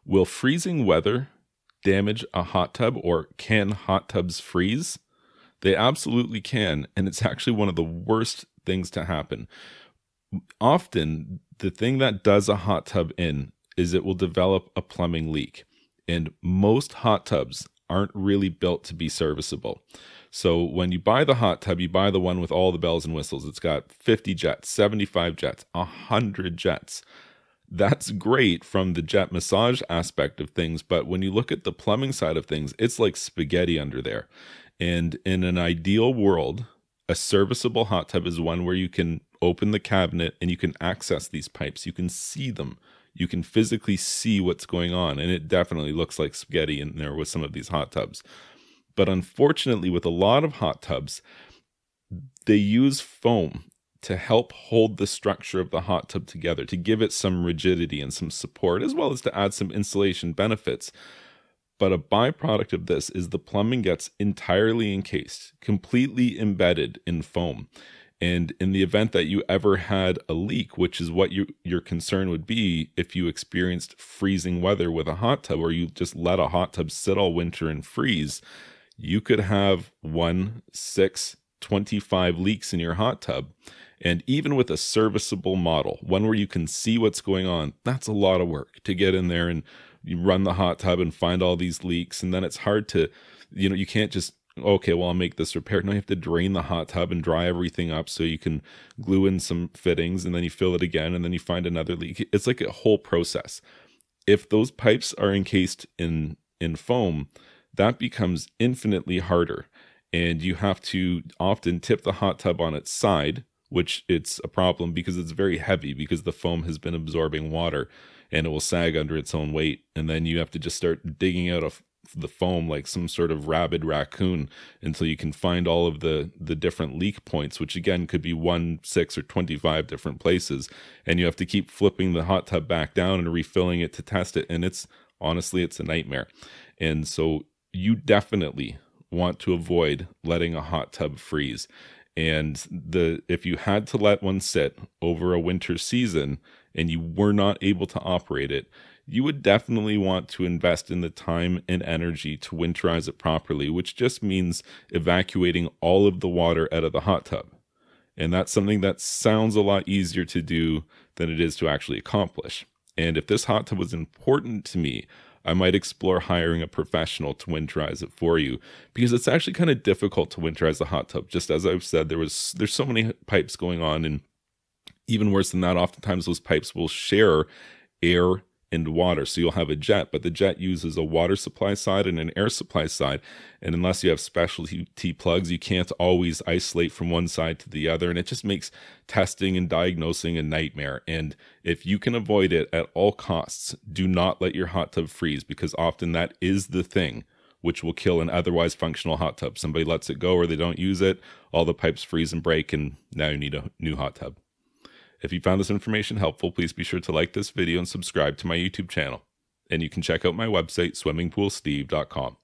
Will freezing weather damage a hot tub, or can hot tubs freeze? They absolutely can, and it's actually one of the worst things to happen. Often, the thing that does a hot tub in is it will develop a plumbing leak, and most hot tubs aren't really built to be serviceable. So when you buy the hot tub, you buy the one with all the bells and whistles. It's got 50 jets, 75 jets, 100 jets. That's great from the jet massage aspect of things, but when you look at the plumbing side of things, it's like spaghetti under there. And in an ideal world, a serviceable hot tub is one where you can open the cabinet and you can access these pipes. You can see them. You can physically see what's going on. And it definitely looks like spaghetti in there with some of these hot tubs. But unfortunately, with a lot of hot tubs, they use foam to help hold the structure of the hot tub together, to give it some rigidity and some support, as well as to add some insulation benefits. But a byproduct of this is the plumbing gets entirely encased, completely embedded in foam. And in the event that you ever had a leak, which is what your concern would be if you experienced freezing weather with a hot tub, or you just let a hot tub sit all winter and freeze, you could have 1, 6, 25 leaks in your hot tub. And even with a serviceable model, one where you can see what's going on, that's a lot of work to get in there and you run the hot tub and find all these leaks. And then it's hard to, you can't just, okay, well, I'll make this repair. No, you have to drain the hot tub and dry everything up so you can glue in some fittings, and then you fill it again, and then you find another leak. It's like a whole process. If those pipes are encased in foam, that becomes infinitely harder. And you have to often tip the hot tub on its side, which it's a problem because it's very heavy, because the foam has been absorbing water and it will sag under its own weight. And then you have to just start digging out of the foam like some sort of rabid raccoon until you can find all of the different leak points, which again could be 1, 6, or 25 different places. And you have to keep flipping the hot tub back down and refilling it to test it. And it's honestly a nightmare. And so you definitely want to avoid letting a hot tub freeze. And if you had to let one sit over a winter season and you were not able to operate it, you would definitely want to invest in the time and energy to winterize it properly, which just means evacuating all of the water out of the hot tub. And that's something that sounds a lot easier to do than it is to actually accomplish. And if this hot tub was important to me, I might explore hiring a professional to winterize it for you, because it's actually kind of difficult to winterize a hot tub. Just as I've said, there's so many pipes going on, and even worse than that, oftentimes those pipes will share air and water. So you'll have a jet, but the jet uses a water supply side and an air supply side. And unless you have specialty plugs, you can't always isolate from one side to the other. And it just makes testing and diagnosing a nightmare. And if you can avoid it at all costs, do not let your hot tub freeze, because often that is the thing which will kill an otherwise functional hot tub. Somebody lets it go or they don't use it, all the pipes freeze and break, and now you need a new hot tub. If you found this information helpful, please be sure to like this video and subscribe to my YouTube channel. And you can check out my website, swimmingpoolsteve.com.